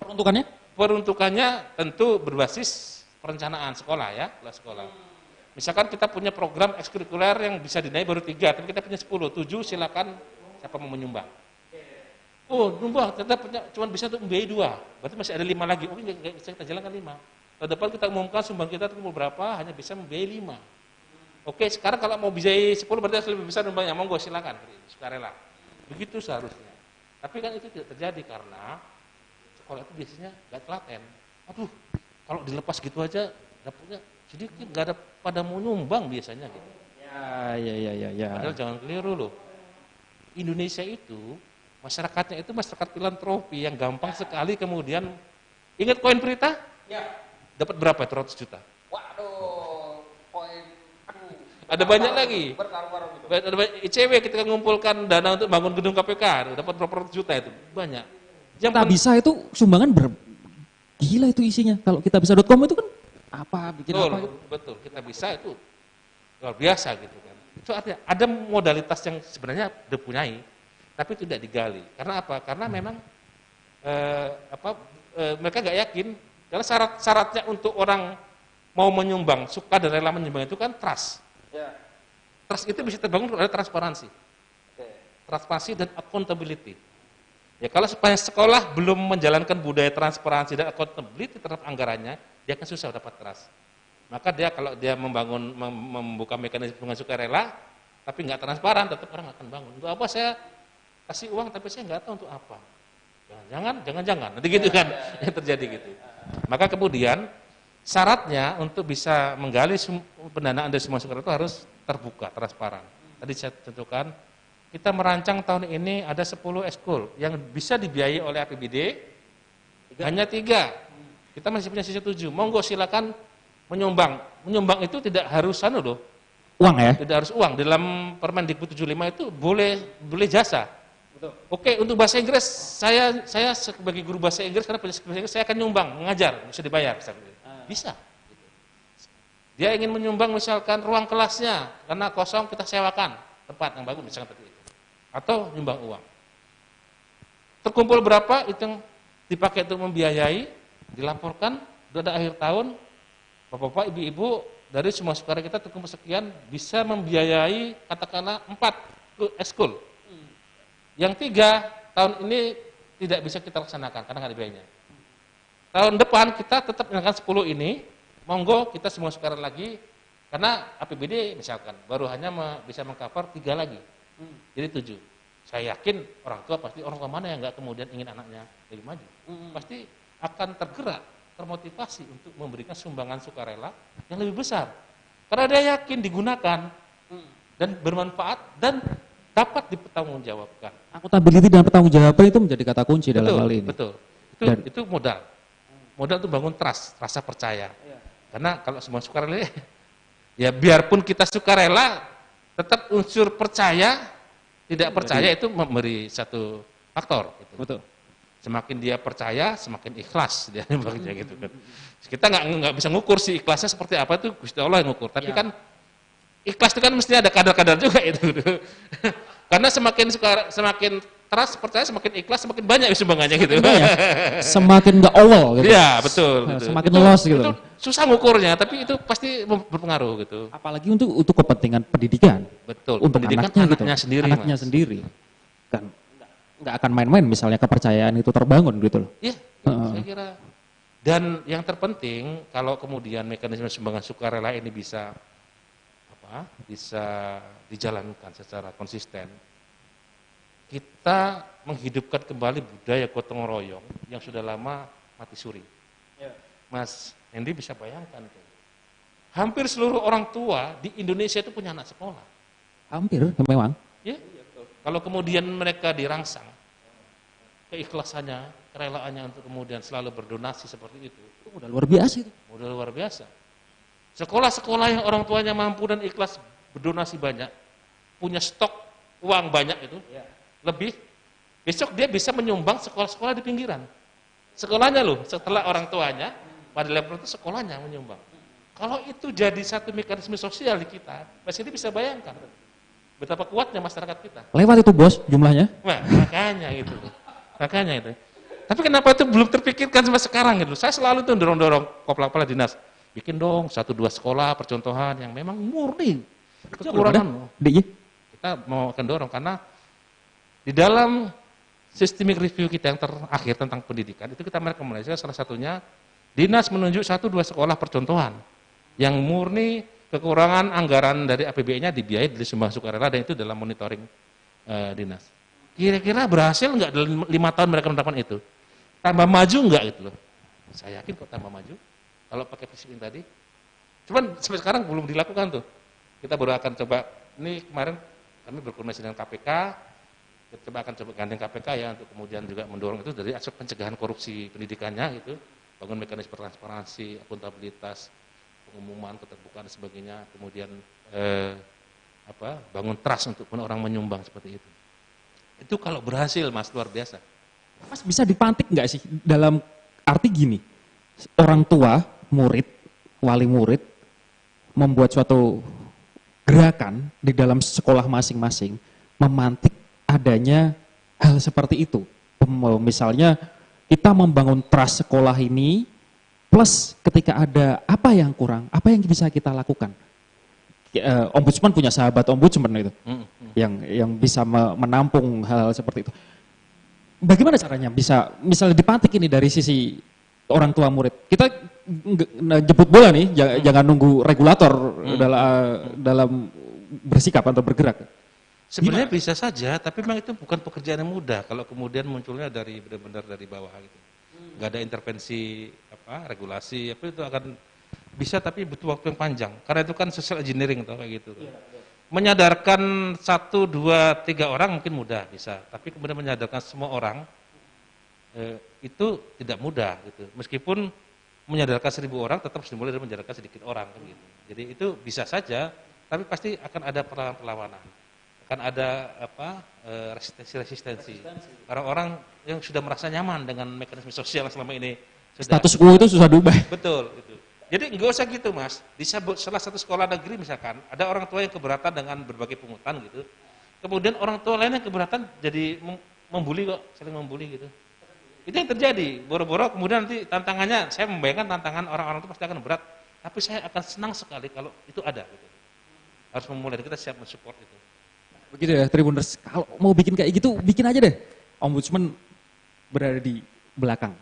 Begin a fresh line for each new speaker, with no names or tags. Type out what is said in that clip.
Peruntukannya?
Peruntukannya tentu berbasis perencanaan sekolah ya, kelas sekolah. Misalkan kita punya program ekstrakurikuler yang bisa dinaik baru 3, tapi kita punya 10, 7 silakan siapa mau menyumbang. Oh, nyumbang, ternyata cuma bisa untuk membiayai 2, berarti masih ada 5 lagi. Oh, nggak bisa kita jalankan 5. Tahun depan kita umumkan sumbang kita itu berapa, hanya bisa membiayai 5. Oke, sekarang kalau mau biayai 10 berarti harus lebih besar sumbangnya, monggo silakan, sukarela. Begitu seharusnya. Tapi kan itu tidak terjadi karena sekolah itu biasanya nggak telaten. Aduh, kalau dilepas gitu aja dapurnya sedikit, nggak ada pada mau nyumbang biasanya gitu.
Ya.
Padahal jangan keliru loh. Indonesia itu masyarakatnya itu masyarakat filantropi yang gampang sekali kemudian ingat koin Prita?
Ya.
Dapat berapa itu 100 juta?
Waduh, koin.
Ada banyak lagi.
Berkaru-karu gitu.
Ada banyak ICW kita ngumpulkan dana untuk bangun gedung KPK, dapat berapa ratus juta itu. Banyak.
Kita bisa itu sumbangan gila itu isinya. Kalau kita bisa.com itu kan bikin
betul,
apa gitu.
Betul, kita bisa itu luar biasa gitu kan. Itu artinya ada modalitas yang sebenarnya dipunyai tapi tidak digali. Karena apa? Karena memang mereka nggak yakin karena syaratnya untuk orang mau menyumbang, suka dan rela menyumbang itu kan trust.
Ya.
Trust itu bisa terbangun oleh transparansi.
Oke.
Transparansi dan accountability. Ya kalau supaya sekolah belum menjalankan budaya transparansi dan accountability terhadap anggarannya, dia akan susah dapat trust. Maka dia kalau dia membuka mekanisme dengan sukarela, tapi nggak transparan, tetap orang akan bangun. Untuk apa saya kasih uang tapi saya nggak tahu untuk apa. Jangan, nanti gitu kan yang terjadi gitu. Maka kemudian syaratnya untuk bisa menggali pendanaan dari semua sukarela itu harus terbuka, transparan. Tadi saya tentukan, kita merancang tahun ini ada 10 ekskul yang bisa dibiayai oleh APBD, hanya 3. Kita masih punya sisa 7. Monggo silakan menyumbang. Menyumbang itu tidak harus loh.
Uang ya?
Tidak harus uang. Dalam Permendikbud 75 itu boleh jasa.
Betul.
Oke, untuk bahasa Inggris saya sebagai guru bahasa Inggris karena bahasa Inggris saya akan nyumbang, mengajar, bisa dibayar Bisa. Dia ingin menyumbang misalkan ruang kelasnya karena kosong kita sewakan tempat yang bagus misalkan seperti itu. Atau nyumbang uang. Terkumpul berapa itu yang dipakai untuk membiayai, dilaporkan, sudah akhir tahun, Bapak-bapak, ibu-ibu dari semua sukarela kita terkumpul sekian bisa membiayai katakanlah 4 ekskul. Yang 3 tahun ini tidak bisa kita laksanakan karena nggak ada biayanya. Tahun depan kita tetap melakukan 10 ini, monggo kita semua sukarela lagi karena APBD misalkan baru hanya bisa mengcover 3 lagi. Jadi 7. Saya yakin orang tua mana yang nggak kemudian ingin anaknya lebih maju. Pasti akan tergerak, termotivasi untuk memberikan sumbangan sukarela yang lebih besar. Karena dia yakin digunakan dan bermanfaat dan dapat dipertanggungjawabkan.
Akuntabilitas dan pertanggungjawaban itu menjadi kata kunci dalam hal ini.
Betul. Itu modal. Modal itu bangun trust, rasa percaya. Karena kalau semua sukarela ya biarpun kita sukarela tetap unsur percaya, tidak percaya itu memberi satu faktor. Gitu.
Betul.
Semakin dia percaya, semakin ikhlas dia baginya gitu kan. Kita nggak bisa ngukur sih ikhlasnya seperti apa itu Gusti Allah yang ngukur. Tapi kan ikhlas itu kan mesti ada kadar-kadar juga itu. Karena semakin trust percaya semakin ikhlas semakin banyak sumbangannya gitu.
Ya, semakin nggak awal gitu.
Iya betul. Gitu.
Semakin loss gitu.
Itu susah ngukurnya, tapi itu pasti berpengaruh gitu.
Apalagi untuk kepentingan pendidikan.
Betul.
Untuk
pendidikan
anaknya
sendiri.
Anaknya sendiri. Kan nggak akan main-main misalnya kepercayaan itu terbangun gitu loh.
Iya. Saya kira. Dan yang terpenting kalau kemudian mekanisme sumbangan sukarela ini bisa dijalankan secara konsisten, kita menghidupkan kembali budaya gotong royong yang sudah lama mati suri. Mas Hendy bisa bayangkan tuh. Hampir seluruh orang tua di Indonesia itu punya anak sekolah.
Hampir memang.
Ya. Kalau kemudian mereka dirangsang, keikhlasannya, kerelaannya untuk kemudian selalu berdonasi seperti itu.
Udah luar biasa itu.
Udah luar biasa. Sekolah-sekolah yang orang tuanya mampu dan ikhlas berdonasi banyak, punya stok uang banyak itu, lebih, besok dia bisa menyumbang sekolah-sekolah di pinggiran. Sekolahnya loh, setelah orang tuanya, pada level itu sekolahnya menyumbang. Kalau itu jadi satu mekanisme sosial di kita, Mas ini bisa bayangkan betapa kuatnya masyarakat kita.
Lewat itu bos jumlahnya.
Nah, makanya itu. Tapi kenapa itu belum terpikirkan sampai sekarang gitu? Saya selalu tuh dorong-dorong kepala dinas, bikin dong 1-2 sekolah percontohan yang memang murni kekurangan. Kita mau akan dorong karena di dalam systemic review kita yang terakhir tentang pendidikan itu kita merekomendasikan salah satunya dinas menunjuk 1-2 sekolah percontohan yang murni kekurangan anggaran dari APBN-nya dibiayai dari sumbang sukarela dan itu dalam monitoring dinas. Kira-kira berhasil nggak dalam 5 tahun mereka menerapkan itu? Tambah maju nggak gitu loh? Saya yakin kok tambah maju kalau pakai fisik ini tadi. Cuman sampai sekarang belum dilakukan tuh. Kita baru akan coba, ini kemarin kami berkoordinasi dengan KPK, kita coba akan gandeng KPK ya untuk kemudian juga mendorong itu dari aspek pencegahan korupsi pendidikannya gitu, bangun mekanisme transparansi, akuntabilitas, pengumuman, keterbukaan dan sebagainya, kemudian bangun trust untuk orang menyumbang seperti itu. Itu kalau berhasil Mas luar biasa.
Mas bisa dipantik nggak sih dalam arti gini, orang tua, murid, wali murid membuat suatu gerakan di dalam sekolah masing-masing memantik adanya hal seperti itu. Misalnya kita membangun trust sekolah ini plus ketika ada apa yang kurang, apa yang bisa kita lakukan. Ombudsman punya sahabat ombudsman itu yang bisa menampung hal seperti itu. Bagaimana caranya bisa misalnya dipantik ini dari sisi orang tua murid? Kita jemput bola nih, jangan nunggu regulator dalam bersikap atau bergerak.
Sebenarnya bisa saja, tapi memang itu bukan pekerjaan yang mudah kalau kemudian munculnya dari benar-benar dari bawah gitu. Nggak ada intervensi regulasi, itu akan bisa tapi butuh waktu yang panjang. Karena itu kan social engineering kayak gitu. Menyadarkan 1, 2, 3 orang mungkin mudah bisa, tapi kemudian menyadarkan semua orang itu tidak mudah gitu. Meskipun menyadarkan 1.000 orang tetap dimulai dari menyadarkan sedikit orang kan gitu. Jadi itu bisa saja, tapi pasti akan ada perlawanan. Akan ada resistensi. Orang-orang yang sudah merasa nyaman dengan mekanisme sosial selama ini.
Status quo itu susah diubah.
Betul itu. Jadi nggak usah gitu Mas, di salah satu sekolah negeri misalkan, ada orang tua yang keberatan dengan berbagai pungutan gitu, kemudian orang tua lain yang keberatan jadi membuli kok, saling membuli gitu. Itu yang terjadi, boro-boro kemudian nanti tantangannya, saya membayangkan tantangan orang-orang itu pasti akan berat, tapi saya akan senang sekali kalau itu ada gitu. Harus memulai, kita siap mensupport itu.
Begitu ya Tribuners, kalau mau bikin kayak gitu, bikin aja deh. Ombudsman berada di belakang.